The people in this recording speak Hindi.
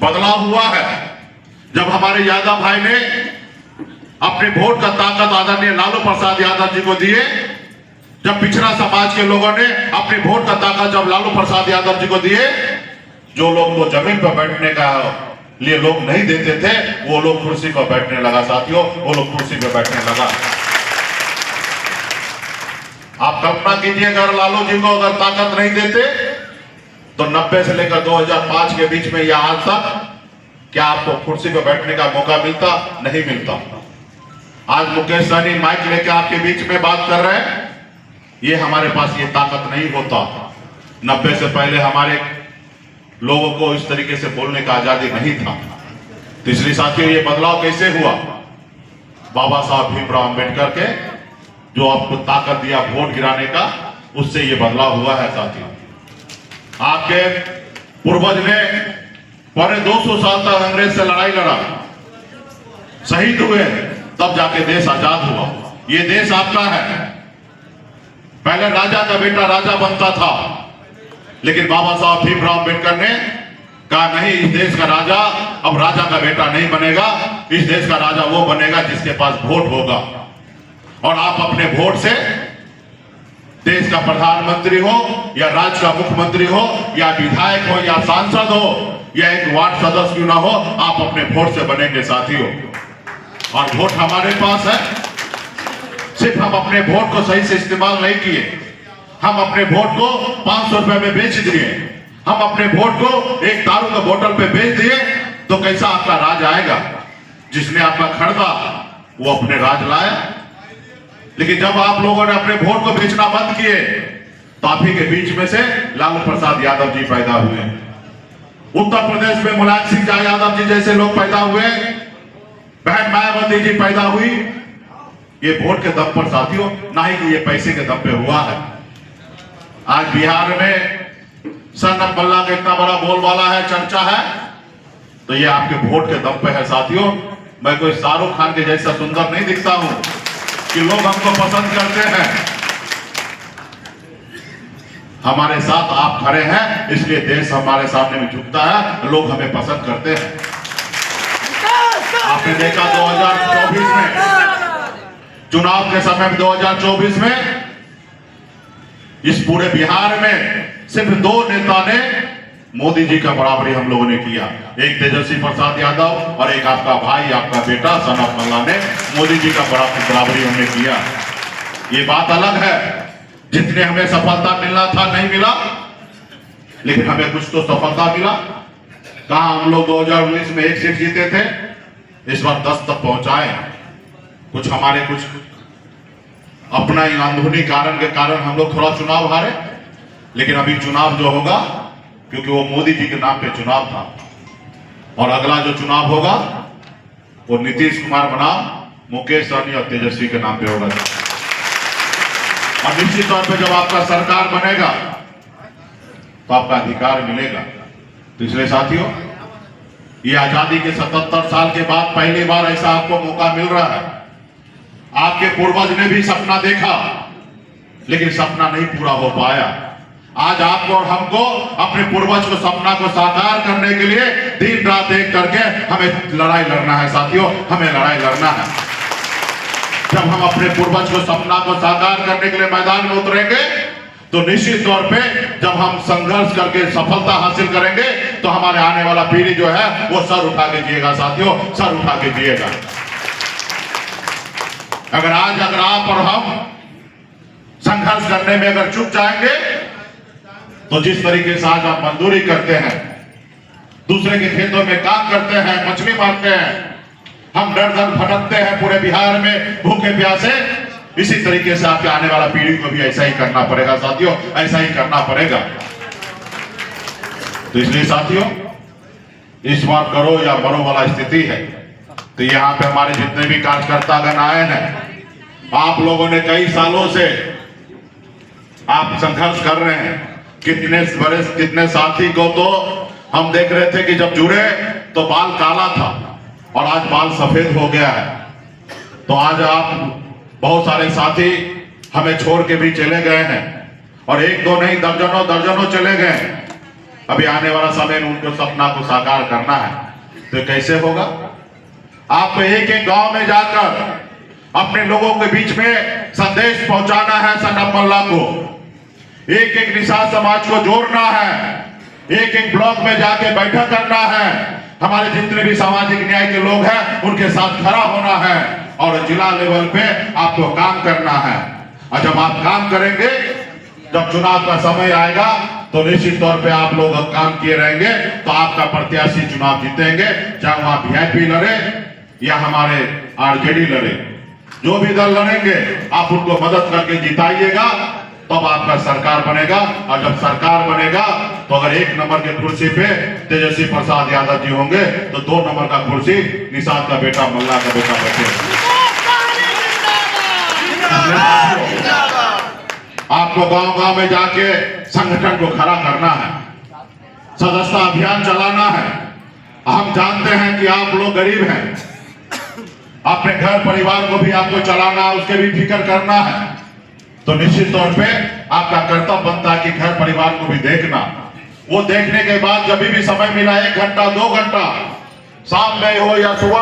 बदलाव हुआ है। जब हमारे यादव भाई ने अपने वोट का ताकत आदरणीय लालू प्रसाद यादव जी को दिए, जब पिछड़ा समाज के लोगों ने अपने वोट का ताकत जब लालू प्रसाद यादव जी को दिए, जो लोग को जमीन पर बैठने का लिए लोग नहीं देते थे, वो लोग कुर्सी पर बैठने लगा साथियों, वो लोग कुर्सी पर बैठने लगा। आप कल्पना कीजिए, अगर लालू जी को अगर ताकत नहीं देते तो 90 से लेकर 2005 के बीच में या आज तक क्या आपको कुर्सी पर बैठने का मौका मिलता? नहीं मिलता। आज मुकेश सहनी माइक लेकर आपके बीच में बात कर रहे हैं, ये हमारे पास ये ताकत नहीं होता। 90 से पहले हमारे लोगों को इस तरीके से बोलने का आजादी नहीं था। तो इसलिए साथियों, ये बदलाव कैसे हुआ? बाबा साहब भीमराव अंबेडकर के जो आपको ताकत दिया वोट गिराने का, उससे ये बदलाव हुआ है साथियों। आपके पूर्वज ने पौने 200 साल तक अंग्रेज से लड़ाई लड़ा, शहीद हुए, तब जाके देश आजाद हुआ। ये देश आपका है। पहले राजा का बेटा राजा बनता था, लेकिन बाबा साहब भीमराव अंबेडकर ने कहा नहीं, इस देश का राजा अब राजा का बेटा नहीं बनेगा, इस देश का राजा वो बनेगा जिसके पास वोट होगा। और आप अपने वोट से देश का प्रधानमंत्री हो या राज्य का मुख्यमंत्री हो या विधायक हो या सांसद हो या एक वार्ड सदस्य क्यों ना हो, आप अपने वोट से बनेंगे साथियों। और वोट हमारे पास है। सिर्फ हम अपने वोट को सही से इस्तेमाल नहीं किए, हम अपने वोट को 500 रुपए में बेच दिए, हम अपने वोट को एक दारू के बोतल पे बेच दिए, तो कैसा आपका राज आएगा? जिसने आपका खरीदा वो अपने राज लाया। लेकिन जब आप लोगों ने अपने वोट को बेचना बंद किए, तो आप ही के बीच में से लालू प्रसाद यादव जी पैदा हुए। उत्तर प्रदेश में मुलायम सिंह यादव जी जैसे लोग पैदा हुए, बहन मायावती जी पैदा हुई। ये वोट के दम पर साथियों, ना ही कि ये पैसे के दम पे हुआ है। आज बिहार में सन बल्ला का इतना बड़ा बोलबाला है, चर्चा है, तो ये आपके वोट के दम पे है साथियों। मैं कोई शाहरुख खान के जैसा सुंदर नहीं दिखता हूं कि लोग हमको पसंद करते हैं। हमारे साथ आप खड़े हैं, इसलिए देश हमारे सामने में झुकता है, लोग हमें पसंद करते हैं। आपने देखा 2024 में, चुनाव के समय में 2024 में इस पूरे बिहार में सिर्फ 2 नेता ने मोदी जी का बराबरी हम लोगों ने किया। एक तेजस्वी प्रसाद यादव और एक आपका भाई, आपका बेटा सन ऑफ मल्ला ने मोदी जी का बराबरी हमने किया। ये बात अलग है, जितने हमें सफलता मिलना था नहीं मिला, लेकिन हमें कुछ तो सफलता मिला। कहा हम लोग 2019 में 1 सीट जीते थे, इस बार 10 तक पहुंचाए। कुछ हमारे कुछ अपना अंदरूनी कारण के कारण हम लोग थोड़ा चुनाव हारे, लेकिन अभी चुनाव जो होगा, क्योंकि वो मोदी जी के नाम पे चुनाव था, और अगला जो चुनाव होगा वो नीतीश कुमार बनाम मुकेश सहनी और तेजस्वी के नाम पे होगा। और निश्चित तौर पे जब आपका सरकार बनेगा तो आपका अधिकार मिलेगा। तो इसलिए साथियों, ये आजादी के 77 साल के बाद पहली बार ऐसा आपको मौका मिल रहा है। आपके पूर्वज ने भी सपना देखा, लेकिन सपना नहीं पूरा हो पाया। आज आपको और हमको अपने पूर्वज को सपना को साकार करने के लिए दिन रात एक करके हमें लड़ाई लड़ना है साथियों, हमें लड़ाई लड़ना है। जब हम अपने पूर्वज को सपना को साकार करने के लिए मैदान में उतरेंगे, तो निश्चित तौर पे जब हम संघर्ष करके सफलता हासिल करेंगे, तो हमारे आने वाला पीढ़ी जो है वो सर उठा के जिएगा साथियों, सर उठा के जिएगा। अगर आप और हम संघर्ष करने में अगर चुप जाएंगे, तो जिस तरीके से आज आप मजदूरी करते हैं, दूसरे के खेतों में काम करते हैं, मछली मारते हैं, हम दर दर भटकते हैं पूरे बिहार में भूखे प्यासे, इसी तरीके से आपके आने वाला पीढ़ी को भी ऐसा ही करना पड़ेगा साथियों, ऐसा ही करना पड़ेगा। तो इसलिए साथियों, इस बार करो या मरो वाला स्थिति है। तो यहाँ पे हमारे जितने भी कार्यकर्तागण आए हैं, आप लोगों ने कई सालों से आप संघर्ष कर रहे हैं। कितने साथी को तो हम देख रहे थे कि जब जुड़े तो बाल काला था और आज बाल सफेद हो गया है। तो आज आप बहुत सारे साथी हमें छोड़ के भी चले गए हैं, और 1 2 नहीं, दर्जनों चले गए। अभी आने वाला समय में उनको सपना को साकार करना है, तो कैसे होगा? आपको एक एक गांव में जाकर अपने लोगों के बीच में संदेश पहुंचाना है। सन्नम मल्ला को एक एक निषाद समाज को जोड़ना है, एक एक ब्लॉक में जाके बैठक करना है, हमारे जितने भी सामाजिक न्याय के लोग हैं उनके साथ खड़ा होना है और जिला लेवल पे आपको काम करना है। और जब आप काम करेंगे, जब चुनाव का समय आएगा तो निश्चित तौर पे आप लोग काम किए रहेंगे तो आपका प्रत्याशी चुनाव जीतेंगे, चाहे वहां वीआईपी लड़े या हमारे आरजेडी लड़े। जो भी दल लड़ेंगे आप उनको मदद करके जिताइएगा, तब आपका सरकार बनेगा। और जब सरकार बनेगा तो अगर 1 नंबर के कुर्सी पे तेजस्वी प्रसाद यादव जी होंगे तो 2 नंबर का कुर्सी निषाद का बेटा मल्ला का बेटा बैठेगा। आपको गांव-गांव में जाके संगठन को खड़ा करना है, सदस्यता अभियान चलाना है। हम जानते हैं कि आप लोग गरीब हैं, अपने घर परिवार को भी आपको चलाना है, उसके भी फिक्र करना है। तो निश्चित तौर पे आपका कर्तव्य बनता है कि घर परिवार को भी देखना। वो देखने के बाद जब भी समय मिला 1 घंटा 2 घंटा, शाम में हो या सुबह